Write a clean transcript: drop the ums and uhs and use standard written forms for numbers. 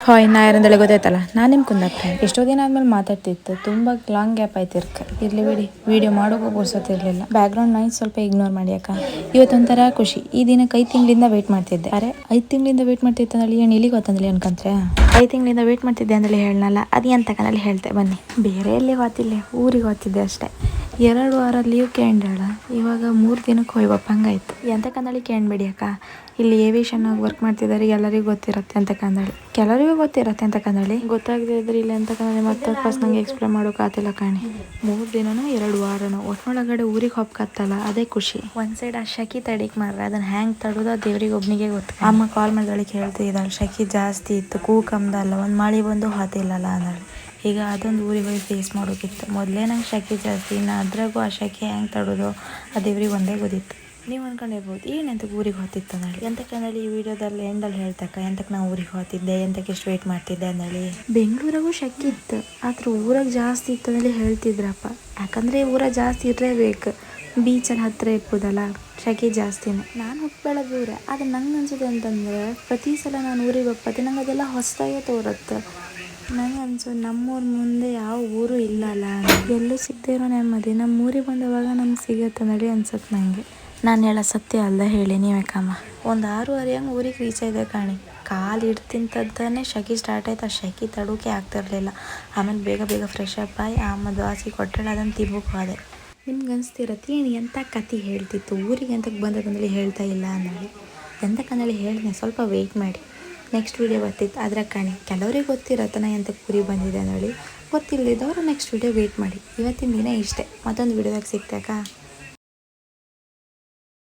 hi ನಾ ಯಾರಂದೇಳಿ ಗೊತ್ತಾಯ್ತಲ್ಲ ನಾನು ನಿಮ್ಮ ಕುಂದಪ್ಪ ಎಷ್ಟೋ ದಿನ ಆದ್ಮೇಲೆ ಮಾತಾಡ್ತಿತ್ತು ತುಂಬ ಲಾಂಗ್ ಗ್ಯಾಪ್ ಆಯ್ತಿರ್ಕ ಇರ್ಲಿ ಬಿಡಿ ವಿಡಿಯೋ ಮಾಡೋಕ್ಕೂ ಪುರ್ಸೊತ್ತಿರಲಿಲ್ಲ ಬ್ಯಾಕ್ಗ್ರೌಂಡ್ ನಾಯ್ಸ್ ಸ್ವಲ್ಪ ಇಗ್ನೋರ್ ಮಾಡಿ ಅಕ್ಕ ಇವತ್ತೊಂಥರ ಖುಷಿ ಈ ದಿನಕ್ಕೆ 5 ತಿಂಗಳಿಂದ ವೇಟ್ ಮಾಡ್ತಿದ್ದೆ ಅರೆ 5 ತಿಂಗಳಿಂದ ವೇಟ್ ಮಾಡ್ತಿದ್ದೆ ಅಂದೇಳಿ ಏನು ಇಲ್ಲಿಗೆ ಗೊತ್ತಂದೇಳಿ ಅನ್ಕಂತ್ರೆ 5 ತಿಂಗಳಿಂದ ವೇಟ್ ಮಾಡ್ತಿದ್ದೆ ಅಂದೇಳಿ ಹೇಳನಲ್ಲ ಅದು ಎಂತಕನಲ್ಲಿ ಹೇಳ್ತೆ ಬನ್ನಿ ಬೇರೆ ಎಲ್ಲಿ ಗೊತ್ತಿಲ್ಲ ಊರಿಗೆ ಗೊತ್ತಿದ್ದೆ ಅಷ್ಟೇ 2 ವಾರ ಲೀವ್ ಕೇಂಡಾಳ ಇವಾಗ 3 ದಿನಕ್ಕೆ ಹೋಯ್ವಪ್ಪ ಹಂಗಾಯ್ತು ಎಂತಕಂದಳಿ ಕೇಳಬೇಡಿ ಅಕ್ಕ ಇಲ್ಲಿ ಏವಿಯೇಷನ್ ವರ್ಕ್ ಮಾಡ್ತಿದ್ದಾರೆ ಎಲ್ಲರಿಗೂ ಗೊತ್ತಿರುತ್ತೆ ಅಂತ ಕಂದಳಿ ಕೆಲವರಿಗೂ ಗೊತ್ತಿರುತ್ತೆ ಅಂತ ಕಂದಳಿ ಗೊತ್ತಾಗದೇ ಇದ್ರೆ ಇಲ್ಲಿ ಅಂತ ಕಂದಳಿ ಮತ್ತೆ ಫಸ್ಟ್ ನಂಗೆ ಎಕ್ಸ್ಪ್ಲೇನ್ ಮಾಡೋಕೆ ಆತಿಲ್ಲ ಕಾಣಿ 3 ದಿನನೋ 2 ವಾರನೋ ಒಟ್ನೊಳಗಡೆ ಊರಿಗೆ ಹೋಗ್ಕತ್ತಲ್ಲ ಅದೇ ಖುಷಿ ಒಂದ್ ಸೈಡ್ ಆ ಶಕಿ ತಡಿಕ್ ಮಾಡ್ರೆ ಅದನ್ನ ಹ್ಯಾಂಗ್ ತಡೋದು ದೇವ್ರಿಗೆ ಒಬ್ನಿಗೆ ಗೊತ್ತು ಅಮ್ಮ ಕಾಲ್ ಮಾಡಿದಳಿಗೆ ಹೇಳ್ತಿದ್ದಾಳೆ ಶಕಿ ಜಾಸ್ತಿ ಇತ್ತು ಕೂಕಂದಲ್ಲ ಒಂದು ಮಳೆ ಬಂದು ಹಾತಿಲ್ಲಲ್ಲ ಅಂದಳು ಈಗ ಅದೊಂದು ಊರಿಗೆ ಹೋಗಿ ಫೇಸ್ ಮಾಡೋಕಿತ್ತು ಮೊದಲೇ ನಂಗೆ ಶಕಿ ಜಾಸ್ತಿ ಇನ್ನು ಅದ್ರಾಗೂ ಆ ಶಕಿ ಹೆಂಗೆ ತಡೋದು ಆ ದೇವ್ರಿಗೆ ಒಂದೇ ಗೊತ್ತಿತ್ತು ನೀವು ಅನ್ಕೊಂಡಿರ್ಬೋದು ಏನಂತ ಊರಿಗೆ ಹೋಗ್ತಿತ್ತು ಅಂದೇಳಿ ಎಂತಕ್ಕಂದೇಳಿ ಈ ವಿಡಿಯೋದಲ್ಲಿ ಎಂಡಲ್ಲಿ ಹೇಳ್ತಕ್ಕ ಎಂತಕ್ಕೆ ನಾವು ಊರಿಗೆ ಹೋಗ್ತಿದ್ದೆ ಎಂತಕ್ಕೆ ಎಷ್ಟು ವೇಟ್ ಮಾಡ್ತಿದ್ದೆ ಅಂದೇಳಿ ಬೆಂಗಳೂರಾಗೂ ಶೆಕೆ ಇತ್ತು ಆದ್ರೆ ಊರಾಗ ಜಾಸ್ತಿ ಇತ್ತು ಅಂದೇಳಿ ಹೇಳ್ತಿದ್ರಪ್ಪ ಯಾಕಂದರೆ ಊರಾಗ ಜಾಸ್ತಿ ಇರಲೇಬೇಕು ಬೀಚಲ್ಲಿ ಹತ್ತಿರ ಇರ್ಬೋದಲ್ಲ ಶೆಕೆ ಜಾಸ್ತಿನೇ ನಾನು ಹುಟ್ಟಬೇಡ ದೂರ ಆದರೆ ನಂಗೆ ಅನ್ಸೋದು ಅಂತಂದರೆ ಪ್ರತಿ ಸಲ ನಾನು ಊರಿಗೆ ಹೋಗ್ಪತ್ತೆ ನಂಗೆ ಅದೆಲ್ಲ ಹೊಸದಾಗೆ ತೋರುತ್ತೆ ನಂಗೆ ಅನ್ಸೋ ನಮ್ಮೂರ ಮುಂದೆ ಯಾವ ಊರು ಇಲ್ಲ ಅಲ್ಲ ಎಲ್ಲೂ ಸಿಗದೇ ಇರೋ ನೆಮ್ಮದಿ ನಮ್ಮ ಊರಿಗೆ ಬಂದವಾಗ ನಮ್ಗೆ ಸಿಗತ್ತೆ ಅಂದೇಳಿ ಅನ್ಸತ್ತೆ ನನಗೆ ನಾನು ಹೇಳೋ ಸತ್ಯ ಅಲ್ಲ ಹೇಳಿ ನೀವೇ ಕಮ್ಮ ಒಂದು 6:30 ಹಂಗೆ ಊರಿಗೆ ರೀಚ್ ಆಗಿದೆ ಕಾಣಿ ಕಾಲು ಇಡ್ತಿಂತದ್ದಾನೆ ಶೆಕೆ ಸ್ಟಾರ್ಟ್ ಆಯ್ತು ಆ ಶೆಕೆ ತಡೋಕೆ ಆಗ್ತಿರ್ಲಿಲ್ಲ ಆಮೇಲೆ ಬೇಗ ಬೇಗ ಫ್ರೆಶ್ ಅಪ್ ಆಗಿ ಆಮೇಲೆ ದೋಸೆ ಕೊಟ್ಟಳೆ ಅದನ್ನು ತಿನ್ಬೇಕು ಹೋದೆ ನಿಮ್ಗೆ ಅನಿಸ್ತಿರತ್ತೆ ಏನು ಎಂಥ ಕತೆ ಹೇಳ್ತಿತ್ತು ಊರಿಗೆ ಎಂತಕ್ಕೆ ಬಂದದಂದೇಳಿ ಹೇಳ್ತಾ ಇಲ್ಲ ಅಂದೇಳಿ ಎಂತಕ್ಕಂದೇಳಿ ಹೇಳಿದೆ ಸ್ವಲ್ಪ ವೆಯ್ಟ್ ಮಾಡಿ ನೆಕ್ಸ್ಟ್ ವೀಡಿಯೋ ಬರ್ತಿತ್ತು ಅದ್ರ ಕಾಣಿ ಕೆಲವರಿಗೆ ಗೊತ್ತಿರತ್ತೆ ನಾ ಎಂತಕ್ಕೆ ಊರಿಗೆ ಬಂದಿದೆ ಅಂದೇಳಿ ಗೊತ್ತಿಲ್ಲದಿದ್ದವರು ನೆಕ್ಸ್ಟ್ ವೀಡಿಯೋ ವೆಯ್ಟ್ ಮಾಡಿ ಇವತ್ತಿನ ದಿನ ಇಷ್ಟೇ ಮತ್ತೊಂದು ವೀಡಿಯೋದಾಗ ಸಿಗ್ತಾಕ